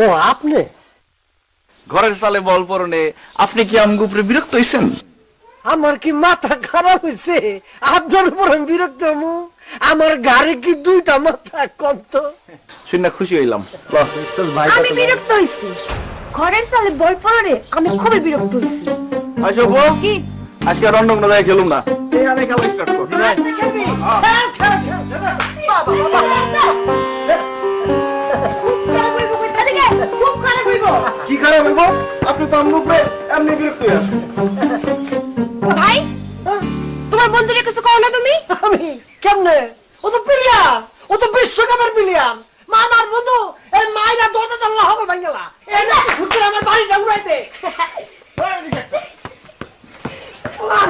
ও আপনি ঘরের সালে বল পরনে আপনি কি আমগো উপরে বিরক্ত হইছেন? আমার কি মাথা খারাপ হয়েছে? আপনার উপর আমি বিরক্ত হবো? আমার গাড়ি কি দুইটা মাথা? কম তো শুনে খুশি হইলাম। আমি বিরক্ত হইছি। ঘরের সালে বল পড়ে আমি খুবই বিরক্ত হইছি। আচ্ছা বউ, কি আজকে আর অন্য কোনো জায়গায় খেলুম না, এখানে খেলা স্টার্ট কর। খেলবি? খুব খারাপ হইব। কি খারাপ হইব? আপনি তো আমগো উপরে এমনি বিরক্ত হয়ে আছেন। ভাই তোমার বন্ধুরে কিছু কও না তুমি? আমি কেমনে? ও তো প্লেয়ার, ও তো বিশ্বকাপের প্লেয়ার। মামার বন্ধু এই মাইরা দরজা জানলা হবে ভাঙ্গেলা। এই না ছুটি আমার বাড়িটা উড়াইতে।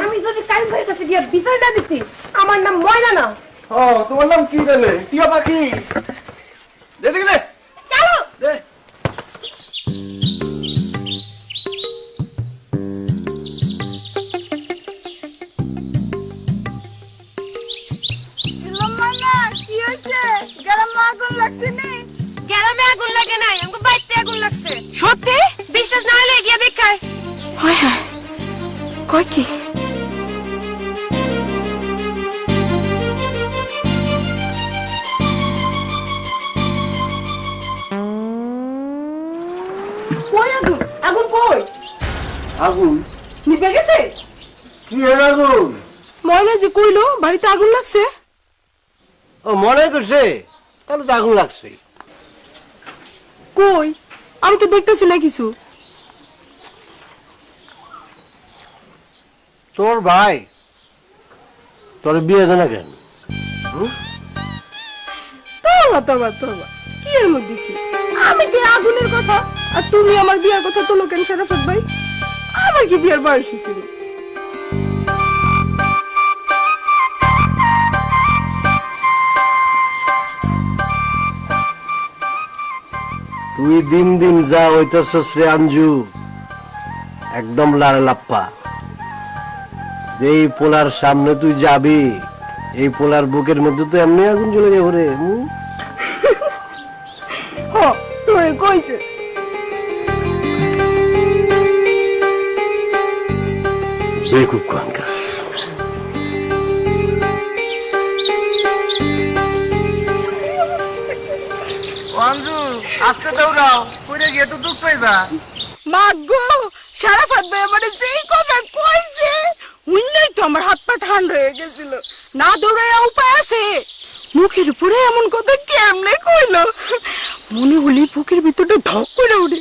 আমি যদি কাইম ভাইয়ের কাছে গিয়ে বিচারটা দিছি, আমার নাম ময়না না। ও তোমার নাম কি দিলে? টিয়া পাখি। দে দেখি দে। চলো দে। গ্যারামে আগুন লাগে নাই, আমাকে বাইতে আগুন লাগছে। সত্যি? বিশ্বাস না হলে গিয়ে দেখায়। হায় হায়, কই কি? কই আগুন? আগুন কই? আগুন? নিভে গেছে? কি এর আগুন? ময়না যে কইলো বাড়িতে আগুন লাগছে। ও মনে করছে তাহলে তো আগুন লাগছে। কই? আমি তো দেখতেছি না কিছু। তোর ভাই তোর বিয়ে দেয় না কেন? তোবা তোবা তোবা, কি এর মধ্যে কি? আমি কি আগুনের কথা আর তুমি আমার বিয়ার কথা তো লোকেন শরাফত ভাই? আমার কি বিয়ার বয়স ছিল? তুই দিন দিন যা হইতেছস রে আঞ্জু, একদম লাড়ে লাপ্পা। যেই পোলার সামনে তুই যাবি, এই পোলার বুকের মধ্যে তো এমনি আগুন জ্বলে যাবো রে। হ, তুমি কইছে। বেকুব কানকার। অঞ্জু আজকে দৌড়াও, পড়ে গিয়ে তো দুঃখ পাইবা। মাগো, শরাফত ভাই আমারে যেই কথা কইছে, উন্নই তো আমার হাত পা ঠান্ডা হয়ে গেছিল। না দৌড়ায় উপায় আছে? মুখের উপরে এমন কথা কেমনে কইলো? মনে হলি বুকের ভিতরটা ধক করে উঠে।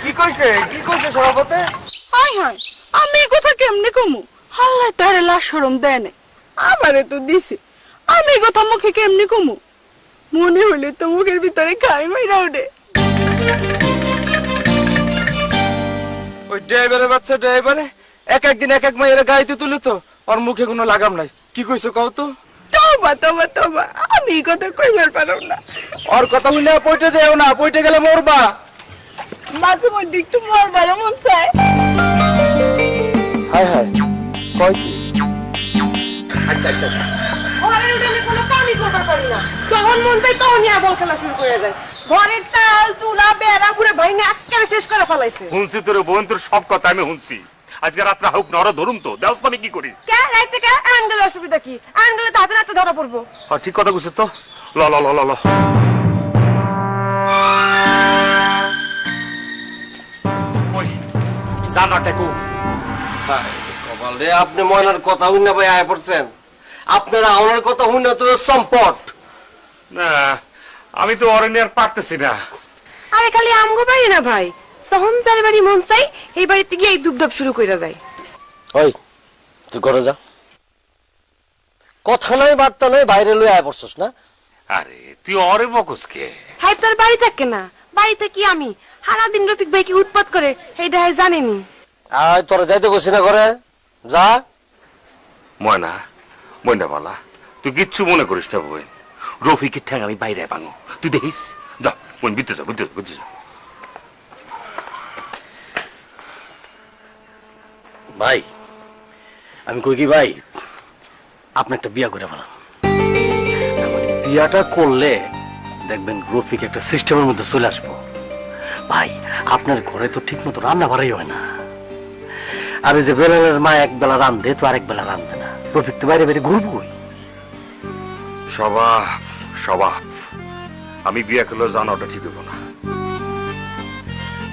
কি কইছে? কি কইছে সভাপতি? হায় হায়, আমি এই কথা কেমনে কমু? আল্লাহ তারে লাশ শরম দেয় না, আমারে তো দিছে। আমি এই কথা মুখে কেমনে কমু? মনে হলে তো মুখের ভিতরে খাই মাইরা উঠে। ওই ড্রাইভারের বাচ্চা ড্রাইভারে এক একদিন এক এক মাইয়ের গাইতে তুলে তো ওর মুখে কোনো লাগাম নাই। কি কইছো কও তো? তোবা তোবা তোবা, আমি এই কথা কইবার পারব না। ওর কথা হইলে পয়টে যাও না, পয়টে গেলে মরবা। মাঝে মধ্যে একটু মরবার মন চায়। হায় হায়, কয় কি? আচ্ছা আচ্ছা ঘরের উঠে আমি কোনো কামই করবার পারি না। যখন মন চাই তখনই আবল খেলা শুরু করে যায়। ঘরের চাল চুলা বেড়া ঘুরে ভাইঙে একেবারে শেষ করে ফেলাইছে। শুনছি তোর বোন, তোর সব কথা আমি শুনছি। আজকে রাত্রে হোক নর ধরুন তো, দেওস আমি কি করি? কে রাইতে কে আঙ্গেল অসুবিধা কি? আঙ্গেলে তো হাতে হাতে ধরা পড়বো। হ্যাঁ ঠিক কথা কইছিস তো। ল ল ল ল ল ওই জানাটা কো। কপাল রে, আপনি ময়নার কথা হইনা ভাই আয় পড়ছেন। আপনারা আমার কথা হইনা তো সম্পট। না আমি তো অরণ্য আর পারতেছি না। আরে খালি আমগো বাড়ি না ভাই, সহন যার বাড়ি মন চাই এই বাড়িতে গিয়ে দুবদাব শুরু করে যায়। ওই তুই করে যা, কথা নয় বার্তা নয় বাইরে লই আয় পড়ছস না। আরে তুই অরে বকসকে। হ্যাঁ তার বাড়ি থাকে না, বাড়িতে কি আমি সারাদিন রফিক ভাই কি উৎপাত করে এই দেখায় জানেনি। আয় তোরা যাইতে গেছি না ঘরে, যা। ময়না ময়না বলা, তুই কিচ্ছু মনে করিস না বই। রফিকের ঠ্যাং আমি বাইরে ভাঙো, তুই দেখিস। যা বোন বিদ্যুৎ যা, বিদ্যুৎ বুঝছিস। ভাই আমি কই কি ভাই, আপনি একটা বিয়া করে ফেলান। বিয়াটা করলে দেখবেন রফিক একটা সিস্টেমের মধ্যে চলে আসবো। ভাই আপনার ঘরে তো ঠিক মতো রান্না বাড়াই হয় না, আর এই যে বেলালের মা এক বেলা রান্ধে তো আরেক বেলা রান্ধে না, রফিক তো বাইরে বাইরে ঘুরবই। স্বভাব স্বভাব, আমি বিয়ে করলে জানাটা ঠিক হবো না।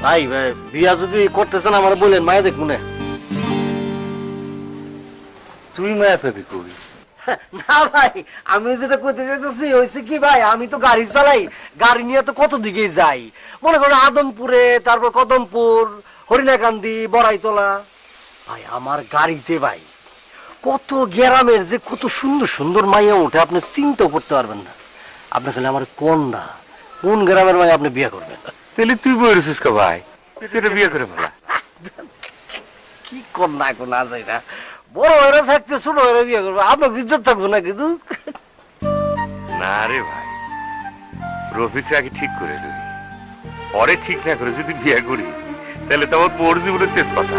ভাই বিয়া যদি করতেছেন আমার বলেন, মায়া দেখবো না। তুই মায়া পেবি কবি? না ভাই, আমি যেটা করতে চাইতেছি হয়েছে কি ভাই, আমি তো গাড়ি চালাই, গাড়ি নিয়ে তো কত দিকে যাই, মনে করো আদমপুরে, তারপর কদমপুর, হরিণাকান্দি, বড়াইতলা। ভাই আমার গাড়িতে ভাই কত গ্রামের যে কত সুন্দর সুন্দর মাইয়া উঠে, আপনি চিন্তা করতে পারবেন না। আপনি খালি আমার কোন গ্রামের মাইয়া আপনি বিয়ে করবেন? তাহলে তুই বলেছিস কে ভাই, তুই বিয়ে করে ফেলা। কি কন্যা এখন আজ এটা বড় হয়ে থাকতে ছোট হয়ে বিয়ে করবো, আপনার ইজ্জত থাকবো না কিন্তু। না রে ভাই, রফিককে আগে ঠিক করে দিই, পরে ঠিক না করে যদি বিয়ে করি তাহলে তো আমার পর জীবনের তেজপাতা।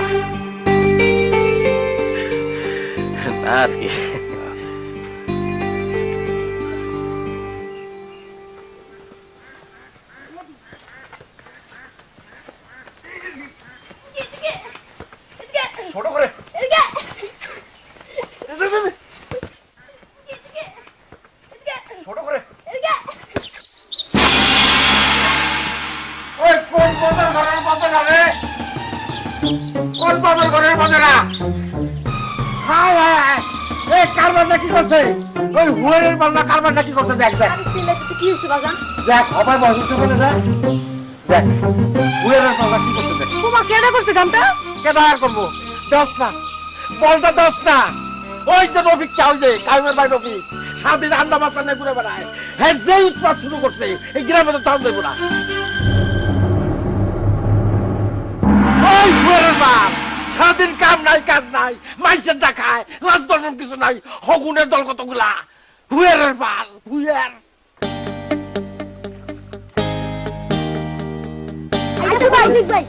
আর কি ছোট করে ছোট করে ওই কোন বাজার ঘরের বাজার রে, কোন বাজার ঘরের বাজারা? হায় হায়, এই কারবারটা কি করছে? ওই হুয়ারের বান্দা কারবারটা কি করছে? দেখ দেখ কি হচ্ছে বাজান? দেখ, আবার বসে বলে দেখ দেখ হুয়ারের বান্দা কি করছে দেখ। তোমা কেডা করছে কামটা? কেডা আর করবো? দশ না, বলটা দশ না। ওই যে রফিক চাও, যে কাইমের ভাই রফিক, সারাদিন আন্ডা মাছা নিয়ে ঘুরে বেড়ায়, হ্যাঁ যে উৎপাত শুরু করছে এই গ্রামে তো তাও দেবো না। ওই হুয়ারের বাপ সারাদিন কাম নাই কাজ নাই, মাইসের ডাকায়, রাজদর্শন কিছু নাই, হগুনের দল কতগুলা। হুয়ারের বাল হুয়ার। ভাই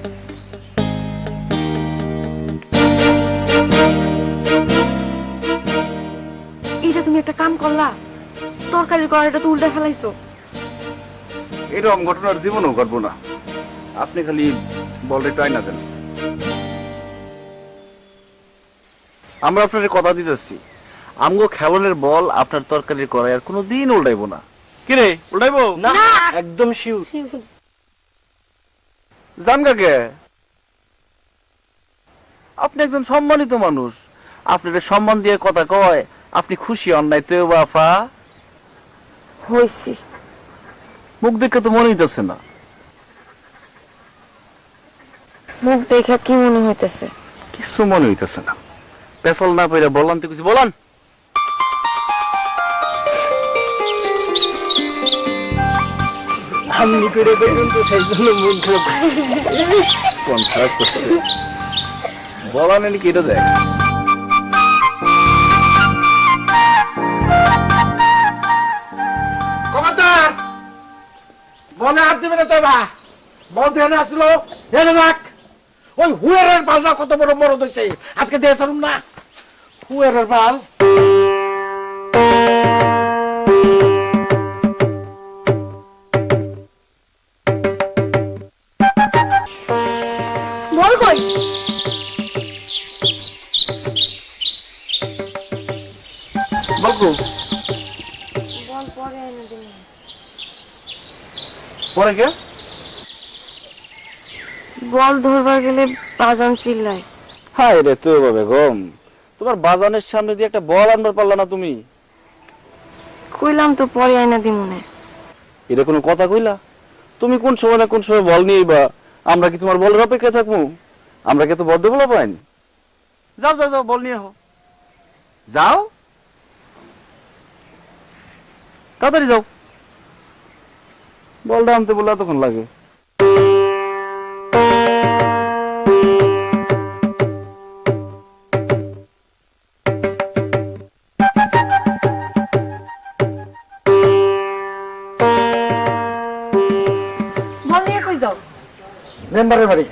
এটা তুমি একটা কাম করলা, তরকারির কড়াইটা তো উল্টে ফেলাইছো। এরকম ঘটনার জীবনও ঘটবো না, আপনি খালি বলটা একটু আইনা দেন। আমরা আপনার কথা দিতেছি, আমগো খেলনের বল আপনার তরকারির করাই আর কোনোদিন উল্টাইবো না। কিরে উল্টাইবো না, একদম শিওর। জান কাকে, আপনি একজন সম্মানিত মানুষ, আপনার সম্মান দিয়ে কথা কয়, আপনি খুশি অন্যায় তো বাফা হইছি। মুখ দেখে তো মনে হইতেছে না। মুখ দেখা কি মনে হইতেছে? কিছু মনে হইতেছে না। পেছাল না পেরে বলান তো কিছু বলান। আপনি করে দেখুন তো, সেই জন্য মন খারাপ। কোন খারাপ করছে বলান নাকি এটা দেখ। কমান্ডার বলে হাত দিবে না তো বা বল থেকে আসলো হেরে রাখ। ওই হুয়ারের বালটা কত বড় মরদ হয়েছে, আজকে দিয়ে সারুম না। হুয়ারের বাল বল কই? বলবো বল পরে এনে দিন। পরে কে? বল ধরবার গেলে বাজান চিল্লায়। হায় রে তো বেগম, তোমার বাজানের সামনে দিয়ে একটা বল আনবার পারলা না তুমি? কইলাম তো পরে এনে দিমুনে। এটা কোনো কথা কইলা? তুমি কোন সময় না কোন সময় বল নিয়েই বা আমরা কি তোমার বলের অপেক্ষায় থাকবো? আমরা কি তো বড্ড বলা পাইনি? যাও যাও যাও, বল নিয়ে হো, যাও তাড়াতাড়ি যাও। বলটা আনতে বললে তখন লাগে। বল নিয়ে কই যাও? মেম্বারের বাড়ি।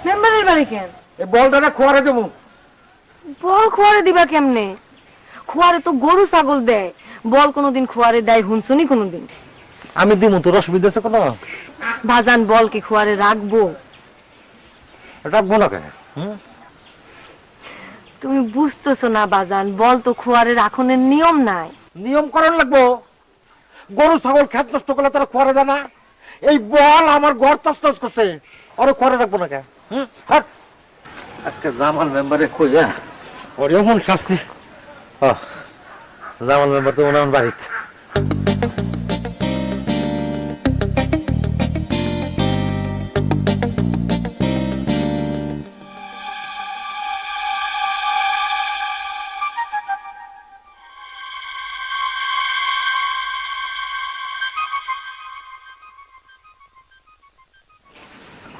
মেম্বারের বাড়ি কেন? এই বলটা না খোয়ারে দেবো। বল খোয়ারে দিবা কেমনে? খোয়ারে তো গরু ছাগল দেয়, বল কোনোদিন খুয়ারে দেয় হুনছুনি কোনোদিন? আমি দিমু, তোর অসুবিধা আছে কোনো? বাজান বল কি খুয়ারে রাখবো? রাখবো না কেন? তুমি বুঝতেছো না বাজান, বল তো খুয়ারে রাখনের নিয়ম নাই। নিয়ম করণ লাগবো। গরু ছাগল খেত নষ্ট করলে তারা খোয়ারে দেয় না? এই বল আমার ঘর তছনছ করছে, ওরে খোয়ারে রাখবো না কেন? হাট। আজকে জামাল মেম্বারে কইয়া ওরে এমন শাস্তি। জামাল মেম্বার তো মনে হয় বাড়িতে।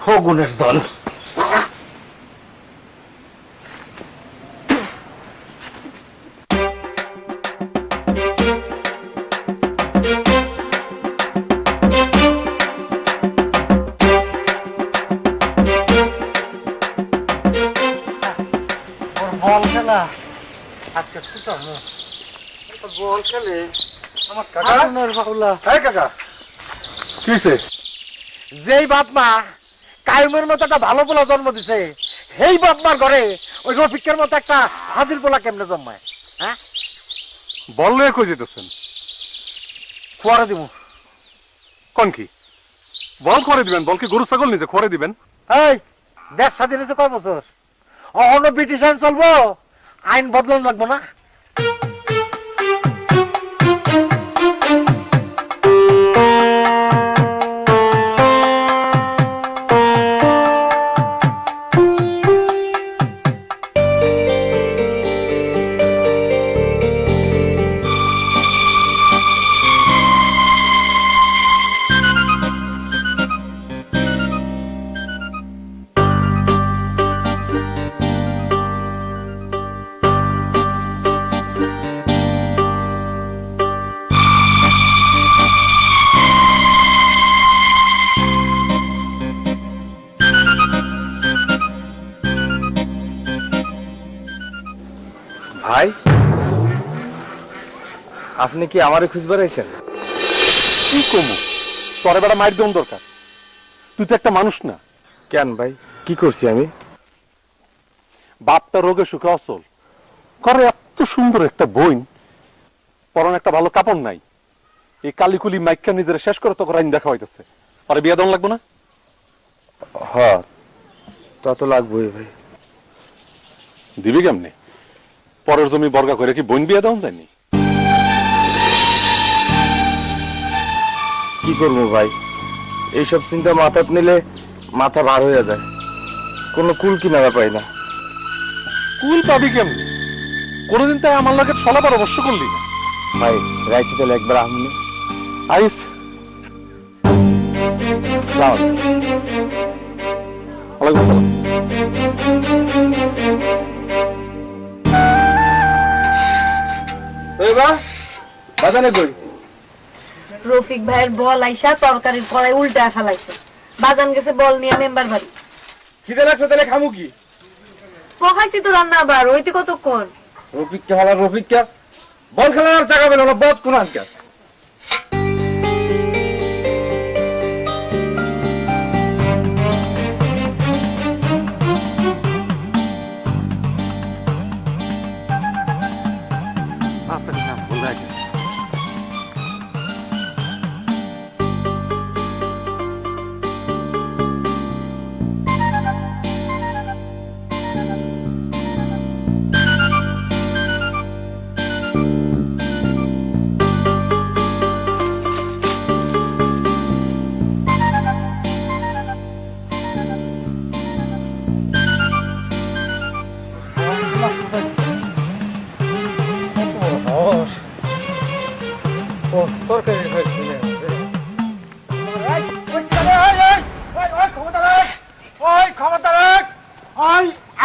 হগুনের দল। বল খেলা আজকে সুতামো। বল খেলে আমার কাকা। কি হয়েছে? যেই বাপ মা কায়ুমের মতো একটা ভালো পোলা জন্ম দিছে, সেই বাপ মার ঘরে ওই রফিকের মতো একটা হাজির পোলা কেমনে জন্মায়? হ্যাঁ, বললে কই যেতেছেন? খোয়ারে দিব। কোন কি বল করে দিবেন? বল কি গরু ছাগল নিতে করে দিবেন? এই দেশ স্বাধীন হয়েছে কয় বছর? অন্য ব্রিটিশ আইন চলবো, আইন বদলানো লাগবো না? ভাই, আপনি কি আমারে খুঁজবার আইছেন? কি কমু? তোরে বেড়া মাইর দেওয়ার দরকার। তুই তো একটা মানুষ না। কেন ভাই, কি করছি আমি? বাপটা রোগে সুখে অচল, করে এত সুন্দর একটা বইন, পরন একটা ভালো কাপড় নাই, এই কালিকুলি মাইকা নিজের শেষ করে তোকে আইন দেখা হইতেছে। পরে বিয়ে দেওয়া লাগবো না? হ্যাঁ, তা তো লাগবেই ভাই। দিবি কেমনে? পরের জমি বর্গা করে কি বোন বিয়ে দেওয়া যায়নি? কি করবো ভাই, এইসব চিন্তা মাথাত নিলে মাথা ভার হয়ে যায়, কোনো কুল কিনারা পাই না। কুল পাবি কেমনে? কোনদিন তাই আমার লাগে ছলা অবশ্য করলি না। ভাই রাইতে তাহলে একবার আমনি আইস যাও। ওয়ালাইকুম আসসালাম। বাজানে কই? রফিক ভাইয়ের বল আইসা তরকারির কড়াই উল্টা ফেলাইছে। বাজান গেছে বল নিয়ে মেম্বার বাড়ি। খিদে লাগছে তাহলে খামু কি? পকাইছি তো রান্না আবার, ওইতে কতক্ষণ? রফিককে হালা, রফিককে বল খেলার জায়গা পেল না, বদ কোন আনকার।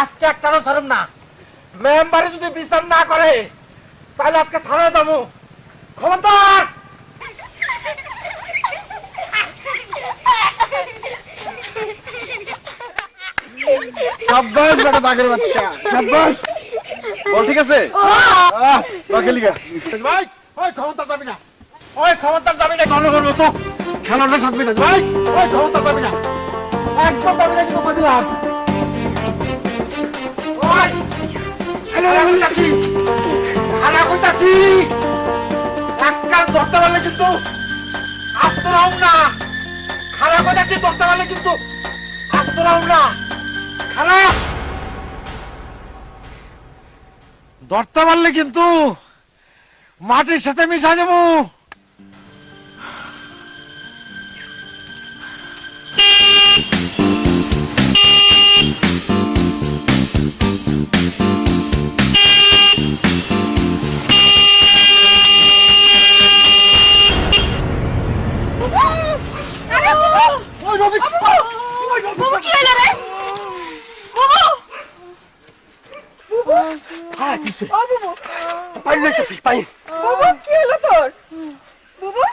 আজকে একটারও ছাড়ুম না। মেম্বারে যদি বিচার না করে তাহলে আজকে থানায় যাবো। খবরদার! সাব্বাস বেটা বাঘের বাচ্চা, সাব্বাস। বল ঠিক আছে? ভাই ওই ক্ষমতা যাবি না, ওই ক্ষমতা যাবি না, জনগণ মতো খেলাটা সাধবি না ভাই, ওই ক্ষমতা যাবি না, একদম যাবি না, কিন্তু দিলাম ওই খালা কইতাছি, খালা কইতাছি, এককাল ধরতে পারলে কিন্তু আস্ত রাউম না, খালা কইতাছি ধরতে পারলে কিন্তু আস্ত রাউম না, খালা ধরতে পারলে কিন্তু মাটির সাথে মিশা যাবো। বাবা কি হলো তোর বাবা?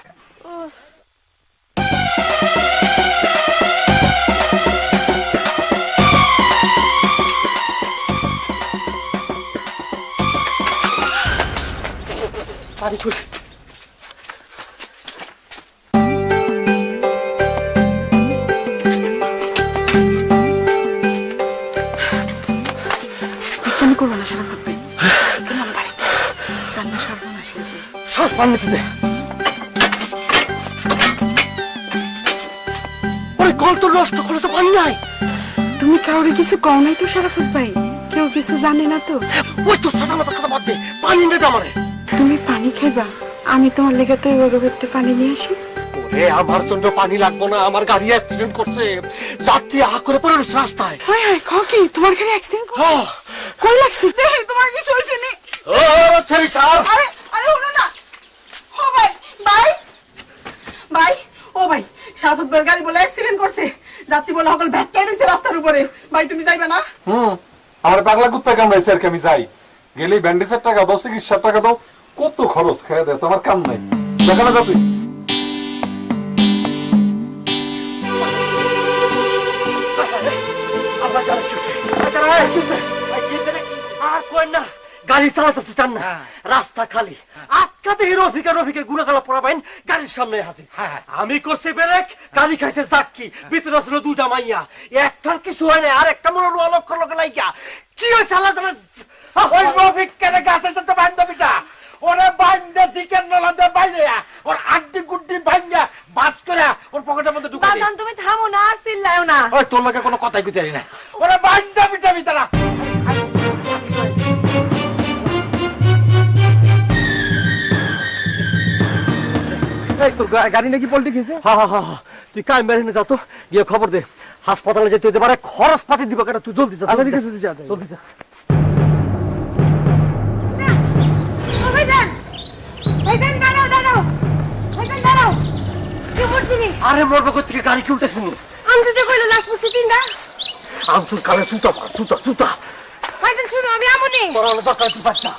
কেন করবো না সারা ভাববে তোমার বাড়িতে জান্না সর্বনাশ হয়েছে। সব পানি দিতে ওই কল তো নষ্ট করে তো পানি নাই। তুমি কাউরে কিছু কও নাই তো সারাফত ভাই? কেউ কিছু জানে না তো? ওই তো সাদা মাথা কথা বাদ দে, পানি এনে দে আমারে। তুমি পানি খাইবা, আমি তোমার লেগে তো করতে পানি নিয়ে আসি। ওরে আমার জন্য পানি লাগবো না, আমার গাড়ি অ্যাক্সিডেন্ট করছে, যাত্রী আ করে পড়ে রয়েছে রাস্তায়। হায় হায় খাও কি তোমার গাড়ি অ্যাক্সিডেন্ট হ্যাঁ। কই লাগছে? দেখি তোমার কিছু হয়েছে নি? ও ছেড়ি ছাড়। আরে আরে হলো না। ও ভাই ভাই ভাই ও ভাই সারাফত ভাইয়ের গাড়ি বলে অ্যাক্সিডেন্ট করছে, যাত্রী বলে সকল ভ্যাটকাই রয়েছে রাস্তার উপরে। ভাই তুমি যাইবে না? আমার পাগলা কুত্তা কামড়াইছে আর কি, আমি যাই গেলে ব্যান্ডেজের টাকা দাও, চিকিৎসার টাকা দাও, কত খরচ খেয়ে দেয়, তোমার কাম নাই, দেখানো যাবে। আর কই না গাড়ি চালাতে চান না, রাস্তা খালি, আটকাতে রফিকা রফিকের গুড়াগালা পড়া বাইন গাড়ির সামনে হাজির। আমি করছি ব্রেক, গাড়ি খাইছে চাক্কি, ভিতরে ছিল দুটা মাইয়া, একটার কিছু হয় না, আর একটা মনে হলো অলক্ষ লোক লাইকা। কি হয়েছে আল্লাহ জানে। ওই রফিক কেন গাছের সাথে বান্ধবীটা ওরে বাইন্দা চিকেন নলাতে বাইরে ওর আড্ডি গুড্ডি বাইন্দা বাস করে ওর পকেটের মধ্যে ঢুকে দে। বাজান তুমি থামো না, আর চিল্লায়ও না। ওই তোর লগে কোনো কথাই কইতে না, ওরে বাইন্দা পিটাবি তারা। এই তোর গাড়ি নাকি পল্টি খেয়েছে? হ্যাঁ হ্যাঁ হ্যাঁ, তুই কাই মেরে যাও তো, গিয়ে খবর দে, হাসপাতালে যেতে হতে পারে, খরচ পাতি দিব কেন, তুই জলদি যা। আচ্ছা ঠিক আছে, যা জলদি যা। আরে মরবো কোথেকে, গাড়ি কি উল্টেছে নি? আমসুর কানে জুতা মার, জুতা জুতা। আমি আমনি মরানো দরকার তুই বাচ্চা।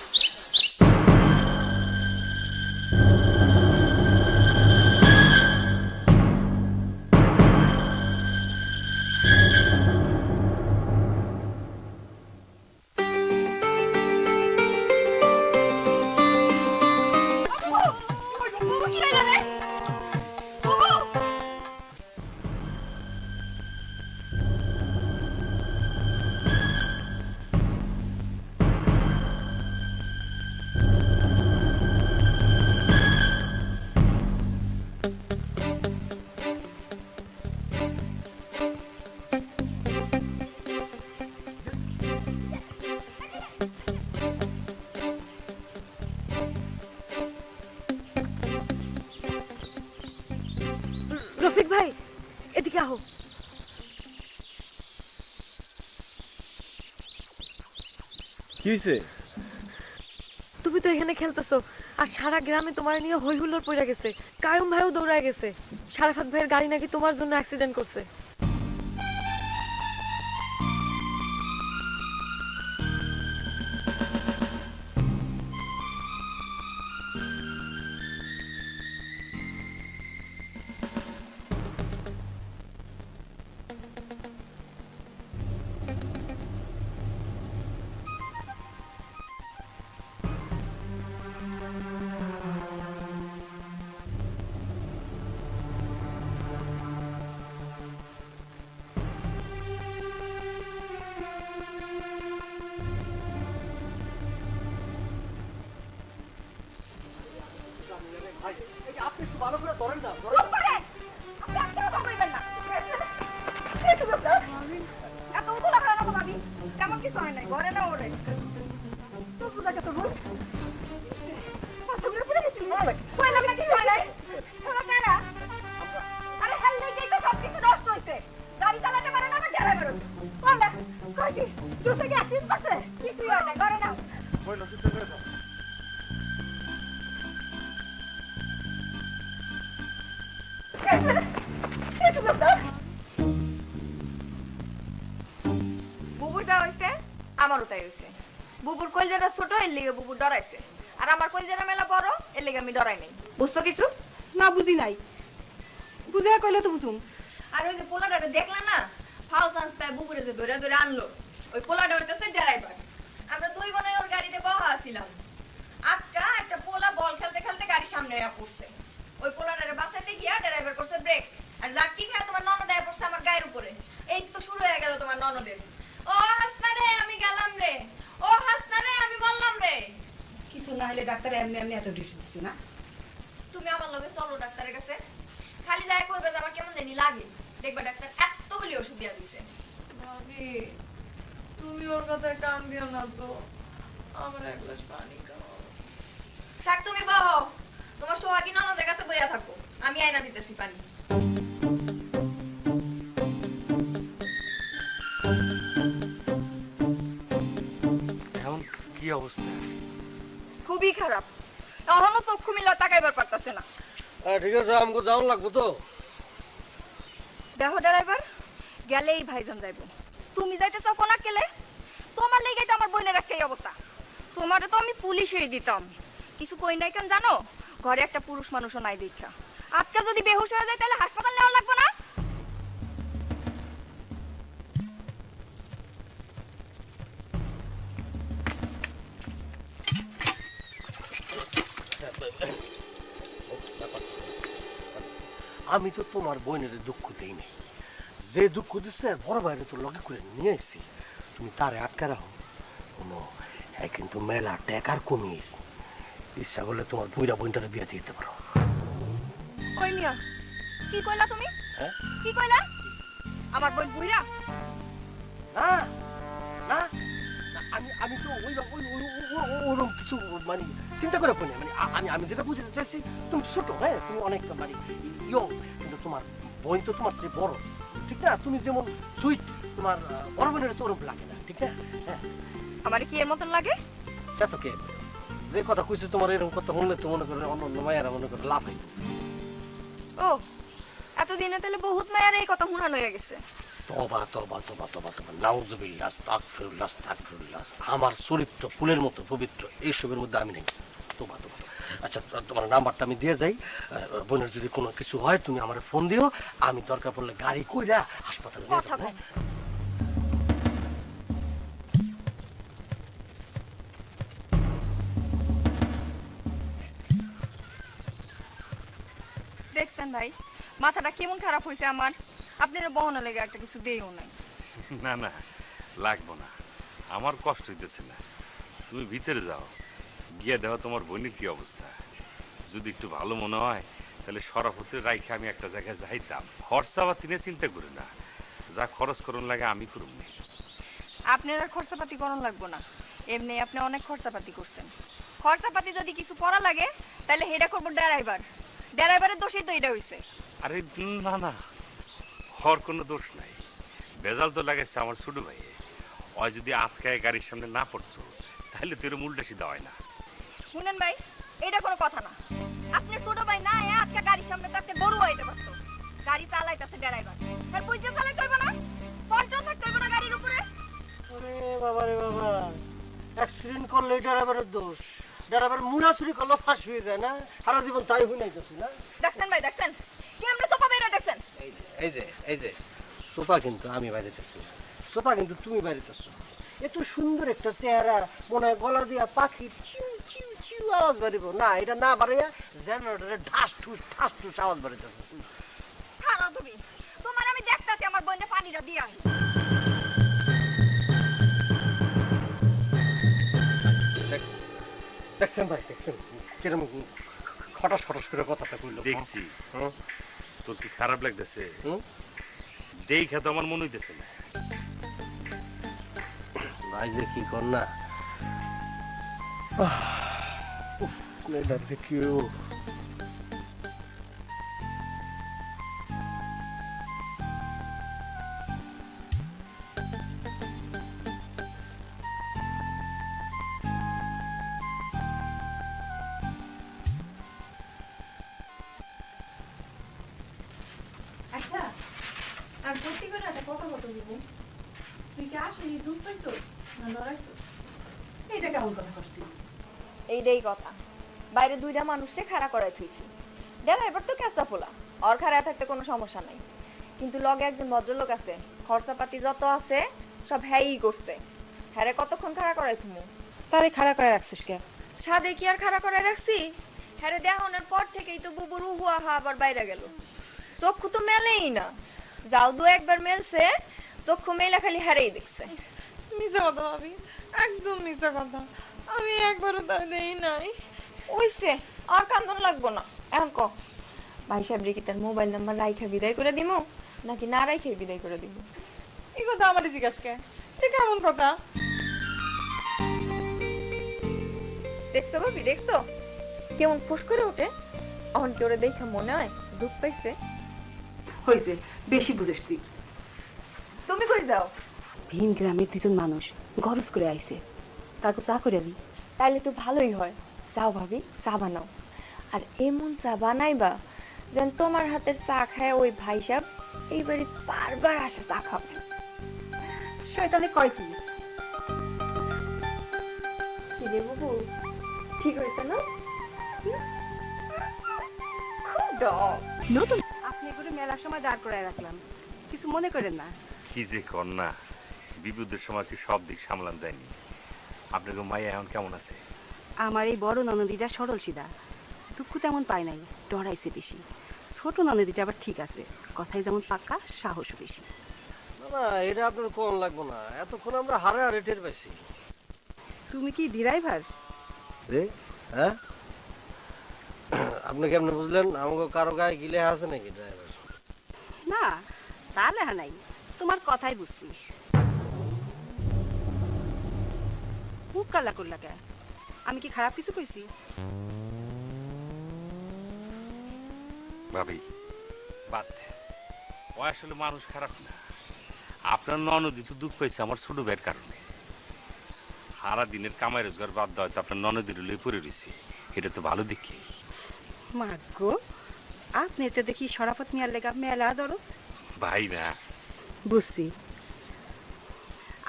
রফিক ভাই এদিকে আহো। কি হয়েছে? তুমি তো এখানে খেলতেছো আর সারা গ্রামে তোমার নিয়ে হই হুল্লোড় পড়ে গেছে। কায়ুম ভাইও দৌড়ায় গেছে, সারাফাত ভাইয়ের গাড়ি নাকি তোমার জন্য অ্যাক্সিডেন্ট করছে। আপনি একটু ভালো করে ধরেন না চুপ করেন। আপনি একটা কথা বলবেন না। এই তো ব্যাপার। এত উতলা করে না তো ভাবি। তেমন কিছু হয় নাই, ঘরে না ওরে। তো বুঝা কত ভুল। পাথরে পড়ে গেছিল। কই লাগলা কি হয় নাই? তোরা কারা? আরে হেল লেগেই তো সব কিছু নষ্ট হইছে। গাড়ি চালাতে পারে না, আমার ড্রাইভার হইছে। বলে, কই কি? তুই থেকে অ্যাক্সিডেন্ট করছে? কিছুই হয় নাই, ঘরে না। বইলো তুই চলে যাও। এই তো ব্যাপার। বুবুর যা হইছে আমারও তাই হইছে। বুবুর কলজাটা ছোট, এর লেগে বুবুর ডরাইছে। আর আমার কলজাটা মেলা বড়, এর লেগে আমি ডরাই নাই। বুঝছো কিছু? না বুঝি নাই, বুঝে কইলে তো বুঝুম। আর ওই যে পোলাটা দেখলা না, ফাও চান্স পায় বুবুরে যে ধরে ধরে আনলো, ওই পোলাটা হইতেছে ড্রাইভার। আমরা দুই বোনে ওর গাড়িতে বহা আছিলাম। আজকা একটা পোলা বল খেলতে খেলতে গাড়ির সামনে আয়া পড়ছে। ওই পোলাটারে বাঁচাতে গিয়া ড্রাইভার করছে ব্রেক। আর জাকি খেয়ে তোমার ননদ আয়া পড়ছে আমার গায়ের উপরে। এই তো শুরু হয়ে গেল তোমার ননদের। ও হাসনা রে, আমি গেলাম রে। ও হাসনা রে, আমি বললাম রে। কিছু না হলে ডাক্তার এমনি এমনি এত ডিস দিচ্ছে না। তুমি আমার লগে চলো ডাক্তারের কাছে। খালি যায় কইবে যে আমার কেমন জানি লাগে। দেখবা ডাক্তার এতগুলি ওষুধ দিয়া দিছে। ভাবি তুমি ওর কথায় কান দিও না তো, আমার এক গ্লাস পানি খাও। থাক তুমি বহো, তোমার সোহাগী ননদের কাছে বইয়া থাকো, আমি আয়না দিতেছি পানি। এখন কি অবস্থা? খুবই খারাপ, এখনো চক্ষু মিলা তাকাইবার পারতাছে না। ঠিক আছে, আমাকে যাওয়ার লাগবো তো। দেখো ড্রাইভার, গেলেই ভাইজান যাইবো। তুমি যাইতে চাও কোনা কেলে? তোমার লেগেই তো আমার বোনের আজকে এই অবস্থা। তোমারে তো আমি পুলিশেই দিতাম, কিছু কই নাই কেন জানো? ঘরে একটা পুরুষ মানুষও নাই দেখা। আজকে যদি বেহুশ হয়ে যায় তাহলে হাসপাতাল নেওয়া লাগবে না? আমি তো তোমার বোনের দুঃখ দেই নাই, যে দুঃখ দিচ্ছে বড় ভাইরে তো লগে করে নিয়ে আসছি। তুমি তারে আটকা রাখো কোনো, কিন্তু মেলা টেকার কমিয়ে ইচ্ছা করলে তোমার বুইরা বোনটারে বিয়ে দিয়ে দিতে পারো। কই মিয়া, কি কইলা তুমি? হ্যাঁ? কি কইলা? আমার বোন বুইরা? না না না, আমি তো ওরকম কিছু মানে চিন্তা করে কই না। মানে আমি যেটা বুঝতে চাইছি, তুমি ছোট, হ্যাঁ তুমি অনেক মানে ইয়ং, কিন্তু তোমার বোন তো তোমার চেয়ে বড়, ঠিক না? তুমি যেমন সুইট, তোমার বড় বোনের তো ওরকম লাগে না, ঠিক না? হ্যাঁ, আমার কি এর মতন লাগে? সে তো কে যে কথা কইছে তোমার এরকম কথা শুনলে তো মনে করে অন্য অন্য মায়েরা মনে করে লাভ হইব। ও, এতদিনে তাহলে বহুত মায়ের এই কথা শুনানো হয়ে গেছে। তবা তবা তবা তবা তবা নাউজুবিল্লাহ, আস্তাগফিরুল্লাহ, আস্তাগফিরুল্লাহ। আমার চরিত্র ফুলের মতো পবিত্র, এইসবের মধ্যে আমি নেই। তবা তবা। আচ্ছা, তোমার নাম্বারটা আমি দিয়ে যাই। বোনের যদি কোনো কিছু হয় তুমি আমার ফোন দিও, আমি দরকার পড়লে গাড়ি কইরা হাসপাতালে নিয়ে যাবো। হ্যাঁ? দেখছেন ভাই, মাথাটা কেমন খারাপ হয়েছে আমার। আপনারা বহনা লেগে একটা কিছু দেইও নাই। না না, লাগবো না, আমার কষ্ট হইতেছে না। তুমি ভিতরে যাও, গিয়ে দেখো তোমার বোনের কি অবস্থা। যদি একটু ভালো মনে হয় তাহলে সরাফতে রাইখে আমি একটা জায়গায় যাইতাম। খরচা বা তিনে চিন্তা করি না, যা খরচ করুন লাগে আমি করুন। আপনারা খরচাপাতি করন লাগবো না, এমনি আপনি অনেক খরচাপাতি করছেন। খরচাপাতি যদি কিছু করা লাগে তাহলে হেডা করবো ড্রাইভার। ড্রাইভারের দোষই তো এটা হইছে। আরে না না, হর কোনো দোষ নাই। বেজাল তো লাগাইছে আমার ছোট ভাই। ওই যদি আটকায় গাড়ির সামনে না পড়তো তাহলে তোর মূলটা সিধা হয় না। শুনেন ভাই, এটা কোনো কথা না। আপনি ছোট ভাই না, আজকে গাড়ির সামনে থাকতে গরু আইতে পারতো। গাড়ি চালাইতেছে ড্রাইভার, আর বুঝতে চালাইতে হইব না, কন্ট্রোল থাকতে হইব না গাড়ির উপরে। ওরে বাবা রে বাবা, অ্যাক্সিডেন্ট করলে ড্রাইভারের দোষ। ড্রাইভার মুড়া চুরি করলে ফাঁস হয়ে যায় না? সারা জীবন তাই হই নাইতেছি না? দেখছেন ভাই, দেখছেন কি আমরা সোফা বের দেখছেন? এই যে সোফা কিন্তু আমি বাইরেতেছি, সোফা কিন্তু তুমি বাইরেতেছ। এত সুন্দর একটা চেহারা, মনে হয় গলা দিয়া পাখি চিউ চিউ চিউ আওয়াজ বাড়িব না, এটা না বাড়াইয়া জেনারেটরে ঢাস ঠুস ঠাস ঠুস আওয়াজ বাড়িতেছে। খারাপ তুমি, তোমার আমি দেখতাছি আমার বোনের পানিটা দিয়া। দেখছেন ভাই, দেখছেন কিরকম ফটাস ফটাস করে কথাটা কইলো? দেখছি হুম? তোর কি খারাপ লাগতেছে? হুম? দেখে তো আমার মনে হইতেছে না। ভাই যে কি কর না, মেয়েটা দেখিও আচ্ছা, আর সত্যি করে একটা কথা বলতে দিব, তুই কি আসলে দুধ পাইছো না লড়াইছো? এটা কেমন কথা করছিস তুই? এইটাই কথা, বাইরে দুইটা মানুষকে খাড়া করাই থুইছি। ড্রাইভার তো ক্যাঁচা পোলা, ওর খাড়া থাকতে কোনো সমস্যা নাই, কিন্তু লগে একজন ভদ্রলোক আছে, খরচাপাতি যত আছে সব হ্যাঁই করছে। হ্যাঁ কতক্ষণ খাড়া করাই থুমু? তারে খাড়া করে রাখছিস কে? সাদে কি আর খাড়া করাই রাখছি? হ্যাঁ দেখানোর পর থেকেই তো বুবুর উহুয়া হা আবার বাইরে গেল, চক্ষু তো মেলেই না। যাও দু একবার মেলছে, চক্ষু মেলা খালি হারেই দেখছে। মিশা কথা ভাবি, একদম মিশা কথা। আমি একবারও তার দেই নাই। ওইসে আর কান্দন লাগবো না। এখন ক ভাই সাহেব রে কি তার মোবাইল নাম্বার রাইখা বিদায় করে দিমু নাকি না রাইখে বিদায় করে দিমু? এই কথা আমার জিজ্ঞাস কে? এটা কেমন কথা? দেখছো ভাবি, দেখছো কেমন ফুস করে ওঠে? অহন কি ওরে দেখে মনে হয় দুঃখ পাইছে? হয়েছে, বেশি বুঝিস তুই। তুমি কই যাও? ভিন গ্রামের দুজন মানুষ গরজ করে আইছে, তারপর চা করে দি। তাইলে তো ভালোই হয়। যাও ভাবি, চা বানাও। আর এমন চা বানাইবা যেন তোমার হাতের চা খায় ওই ভাই সাহেব এই বাড়ি বারবার আসে চা খাবে। শয়তানে কয় কি? কি রে বাবু, ঠিক হয়েছে না? খুব ডগ। নতুন আপনি করে মেলার সময় দাঁড় করায় রাখলাম, কিছু মনে করেন না। কি যে কন্যা, বিপদের সময় কি সব দিক সামলান যায়নি? আপনাকে মাইয়া এখন কেমন আছে? আমার এই বড় ননদিটা সরল সিধা, দুঃখ তেমন পায় নাই, ডরাইছে বেশি। ছোট ননদিটা আবার ঠিক আছে, কথাই যেমন পাক্কা, সাহসও বেশি। না না, এটা আপনার কোন লাগবো না, এতক্ষণ আমরা হারে হারে টের পাইছি। তুমি কি ড্রাইভার? রে হ্যাঁ, আপনি কেমনে বুঝলেন? আমাকে কারো গায়ে গিলে আছে নাকি ড্রাইভার? না, তা লেহা নাই, তোমার কথাই বুঝছি। মুখ কালা করলা কে? আমি কি খারাপ কিছু কইছি? ভাবি বাদ দে, ও আসলে মানুষ খারাপ না। আপনার ননদি তো দুঃখ পাইছে আমার ছোট ভাইয়ের কারণে। সারা দিনের কামাই রোজগার বাদ দেওয়া, আপনার ননদির লই পড়ে রয়েছে, এটা তো ভালো দেখি। মাগো, আপনি তো দেখি শরাফত মিয়ার লেগা মেলা ধরো। ভাই না, বুঝছি,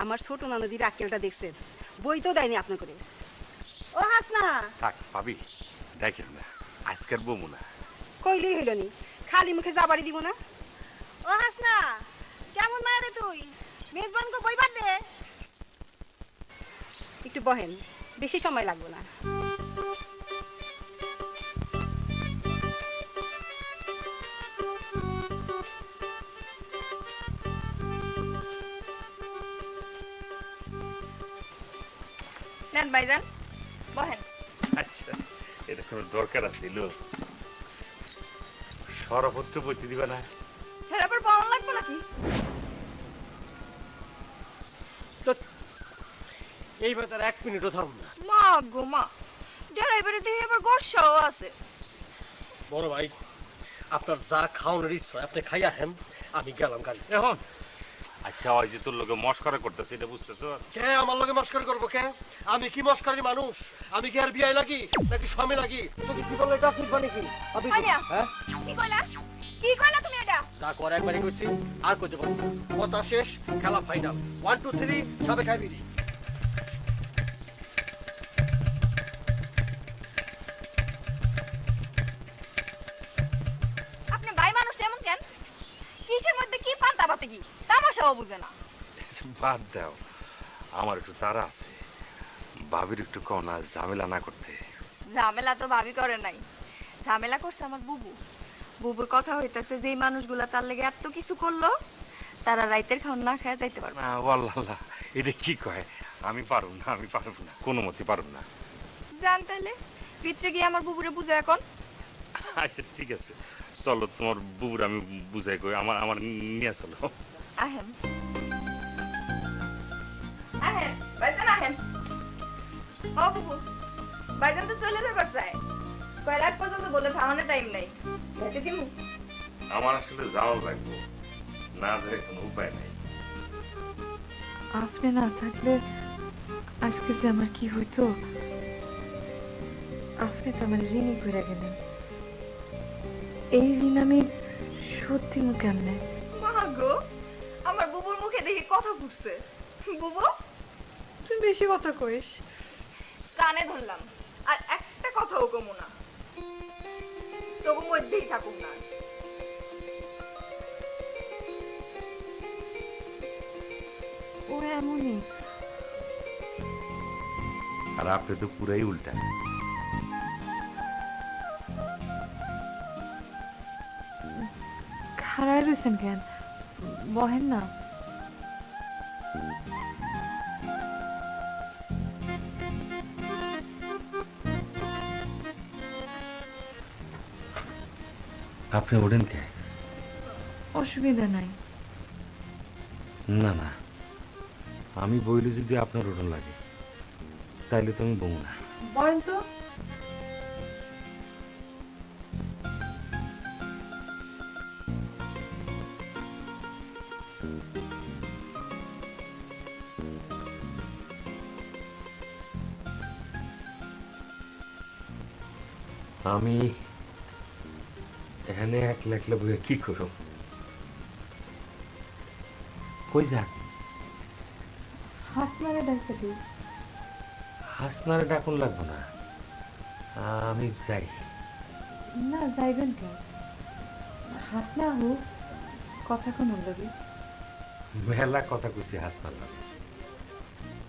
আমার ছোট ননদির আক্কেলটা দেখছেন, বই তো দেয়নি আপনি করে। ও হাসনা, থাক ভাবি, দেখেন না আজকের বমু না। কইলেই হইল নি, খালি মুখে যাবারই দিব না। ও হাসনা, কেমন মায়া রে তুই? মেজবানকে বইবার দে। একটু বহেন, বেশি সময় লাগবে না। নেন ভাইজান, বহেন। আচ্ছা, এটা কোনো দরকার আছিল? সরপত্র বইতে দিবে না? ফের আবার বড় লাগবে নাকি? এই ব্যাপারে 1 মিনিটও থাম না। মা গো মা, ড্রাইভারে দেখে আবার গোসাও আছে। বড় ভাই, আপনার যা খাওয়ানোর ইচ্ছা আপনি খাইয়া হেন, আমি গেলাম গাড়ি। এখন আচ্ছা, ওই যে তোর লোকে মস্করা করতেছে, এটা বুঝতেছ? কে আমার লগে মস্কারি করবো? কে আমি কি মস্কারি মানুষ? আমি কি আর বিয়াই লাগি নাকি স্বামী লাগি? তোকে কি বললে এটা ঠিক বানি কি? আপনি আনিয়া, হ্যাঁ, কি কইলা? কি কইলা তুমি এটা? যা করে একবারই কইছি, আর কইতে পারবো না। কথা শেষ, খেলা ফাইনাল। 1 2 3 সবে খাইবি। আপনি ভাই মানুষ এমন কেন? কিসের মধ্যে কি পান্তা পাতে কি তামাশাও বুঝে না। বাদ দাও, আমার একটু তাড়া আছে। ভাবির একটু কনা ঝামেলা না করতে। ঝামেলা তো ভাবি করে নাই, ঝামেলা করছে আমার বুবু। বুবুর কথা হইতাছে যে মানুষগুলা তার লেগে এত কিছু করলো, তারা রাইতের খাওয়া না খায় যাইতে পারবে না। ওয়াল্লাহ, এটা কি কয়? আমি পারব না, আমি পারব না, কোনো মতে পারব না। জান তাহলে ভিতরে গিয়ে আমার বুবুরে বুঝে এখন। আচ্ছা ঠিক আছে, চলো তোমার বুবুর আমি বুঝাই কই, আমার আমার নিয়ে চলো। আহেন আহেন ভাইজান আহেন। ও বুবু, ভাইজান তো চলে যাবার চাই, কয় রাত পর্যন্ত বলে থামানোর টাইম নাই, যেতে দিমু? আমার আসলে যাওয়া লাগবে, না যায় কোনো উপায় নাই। আপনি না থাকলে আজকে যে আমার কি হইতো। আপনি তো আমার ঋণই করে গেলেন, এই ঋণ আমি সত্যি মু কেমনে? মা গো, আমার বুবুর মুখে দেখি কথা ফুটছে। বুবু, তুই বেশি কথা কইস। কানে ধরলাম, আর একটা কথাও কমু না, তবু মধ্যেই থাকুক না। ও এমনই। আর আপনি তো পুরাই উল্টা। খাড়ায় রয়েছেন কেন? বহেন না। আপনি ওঠেন কে? অসুবিধা নাই। না না, আমি বইলে যদি আপনার ওঠন লাগে তাইলে তো আমি বউ না। বলেন তো। আমি এখানে একলা একলা বইয়ে কি করো? কই যান? হাসনারে ডাকতে দিই। হাসনারে ডাকুন লাগবো না, আমি যাই। না যাইবেন কেন? হাসনা হোক, কথা কোন লাগবে? মেলা কথা কইছি হাসনার লাগে,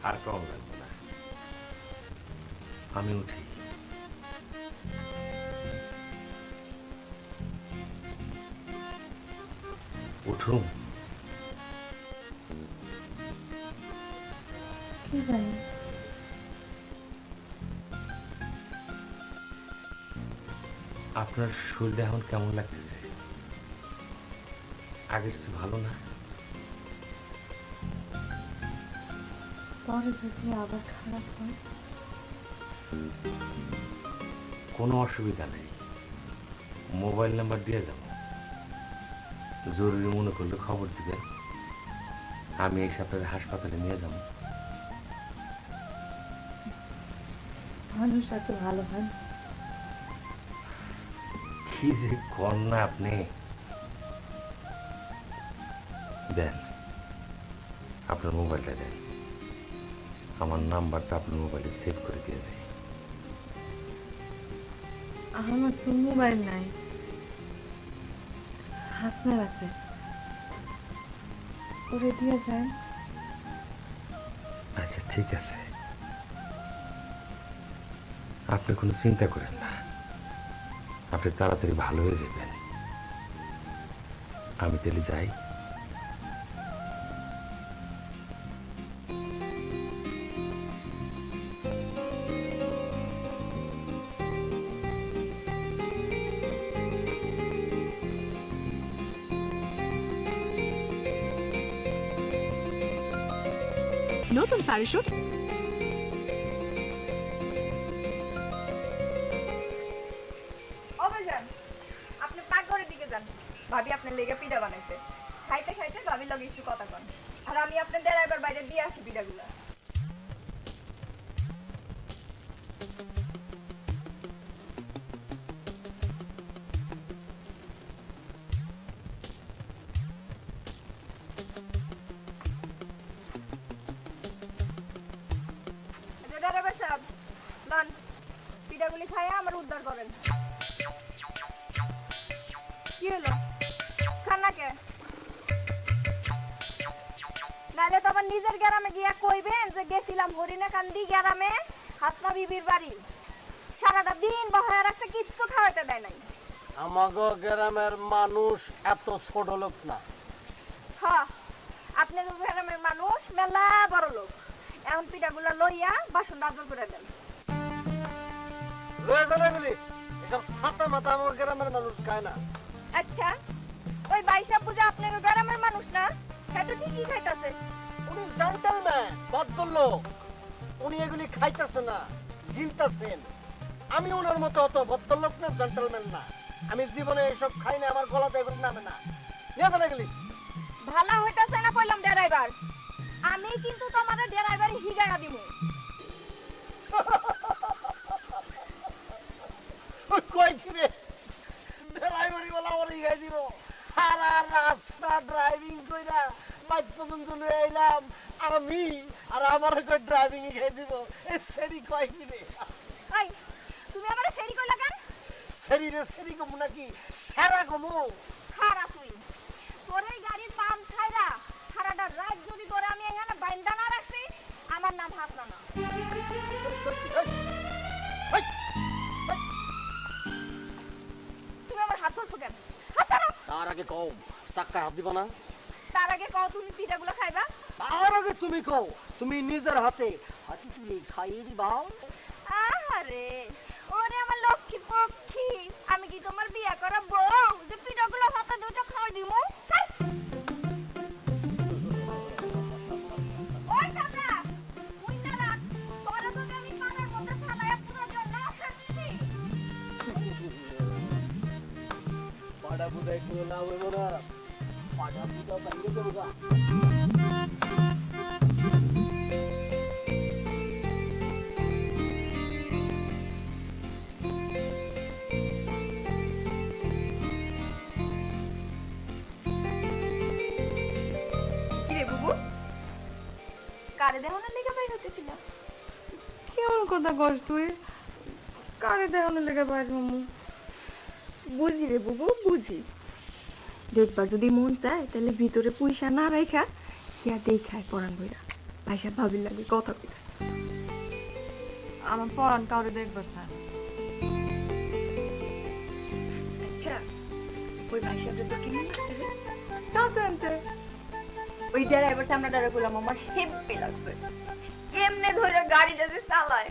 আর কম লাগবো না, আমি উঠি। উঠুন। কি জানি। আপনার শরীরটা এখন কেমন লাগতেছে? আগের চেয়ে ভালো না? পরে যদি আবার খারাপ হয়? কোনো অসুবিধা নেই, মোবাইল নাম্বার দিয়ে যাব, জরুরি মনে করলে খবর দিবেন, আমি এই সপ্তাহে হাসপাতালে নিয়ে যাব। মানুষ এত ভালো হয়? কি যে কর না আপনি। দেন আপনার মোবাইলটা দেন, আমার নাম্বারটা আপনার মোবাইলে সেভ করে দিয়ে যায়। আমার তো মোবাইল নাই, হাসনার আছে, ওরে দিয়ে যায়। আচ্ছা ঠিক আছে, আপনি কোনো চিন্তা করেন না, আপনি তাড়াতাড়ি ভালো হয়ে যাবেন। আমি তাহলে যাই। নতুন শাড়ি শুট অবজান, আপনি পাকঘরের দিকে যান, ভাবি আপনার লেগে পিঠা বানাইছে, খাইতে খাইতে ভাবির লগে একটু কথা কন, আর আমি আপনার ড্রাইভার বাইরে দিয়ে আসি পিঠাগুলা। ড্রাইভার সাহেব, লন পিঠাগুলি খাইয়া আমার উদ্ধার করেন। কি হলো, খান্নাকে? নাহলে তো আবার নিজের গ্রামে গিয়া কইবেন যে গেছিলাম হরিণাকান্দি গ্রামে হাসনা বিবির বাড়ি, সারাটা দিন বহায় রাখতে কিচ্ছু খাওয়াইতে দেয় নাই। আমাগো গ্রামের মানুষ এত ছোট লোক না। হ্যাঁ, আপনার গ্রামের মানুষ মেলা বড় লোক। এখন পিঠাগুলা লইয়া বাসন রাজন করে দেন। এসব ছাতা মাথা আমার গ্রামের মানুষ খায় না। আচ্ছা ওই বাইশা পূজা আপনার গ্রামের মানুষ না, হ্যাঁ তো ঠিকই খাইতেছে। উনি জেন্টলম্যান, ভদ্রলোক। উনি এগুলি খাইতেছে না, গিলতেছেন। আমি ওনার মতো অত ভদ্রলোক না, জেন্টলম্যান না। আমি জীবনে এসব খাই না, আমার গলাতে এগুলি নামে না। নিয়ে ফেলে গেলি। ভালো হইতাছে না কইলাম ড্রাইভার, আমি কিন্তু তোমাদের ড্রাইভারে হিগাড়া দিব। কই কি রে, ড্রাইভারি বলা ওরই গাই দিব। সারা রাস্তা ড্রাইভিং কইরা মাঝ পর্যন্ত লয়ে আইলাম, আর আমি আর আমার কই ড্রাইভিং খাই দিব। এই সেরি কয় কি রে? এই তুমি আমারে ফেরি কইলা কেন? সেরি রে, সেরি কমু নাকি সেরা কমু? খারা তুই তোর এই গাড়ির পাম ছাইরা সারাটা রাত যদি তোরে আমি এখানে বাইন্দা না রাখছি, আমার নাম হাসনা না। তুমি আমার হাত ধরছো কেন? হাত ছাড়ো। তার আগে কও চাক্কা হাত দিবা না? তার আগে কও তুমি পিঠাগুলো খাইবা? তার আগে তুমি কও তুমি নিজের হাতে হাতি তুলে খাইয়ে দিবা। আরে ওরে আমার লক্ষ্মী পক্ষী, আমি কি তোমার বিয়ে করা বউ যে পিঠাগুলো হাতে দুটো খাওয়াই দিমু? ওই কাকা ওই না তোরা তো আমি পানার মধ্যে ফালায়া পুরো জন্য আসছি। পাড়া বুদাই করে না হইব না, পাড়া বুদা বাইরে দেবো গা। কিরে বুবু, কারে দেহনের লেগে বাইর হতেছিল? কেমন কথা কস তুই? কারে দেখানোর লেগে বাইর মামু? বুঝি রে বুবু, বুঝি। দেখবার যদি মন চায় তাহলে ভিতরে পয়সা না রাখা ইয়া দেখায় পরান বইরা পয়সা ভাবির লাগে কথা কইতা। আমার পরান কাউরে দেখবার স্যার। আচ্ছা ওই ভাইসাটা তো কেমন লাগছে রে? সাধারণত ওই ড্রাইভারটা আমরা ড্রাইভার করলাম, আমার হেব্বি লাগছে। কেমনে ধরে গাড়িটা যে চালায়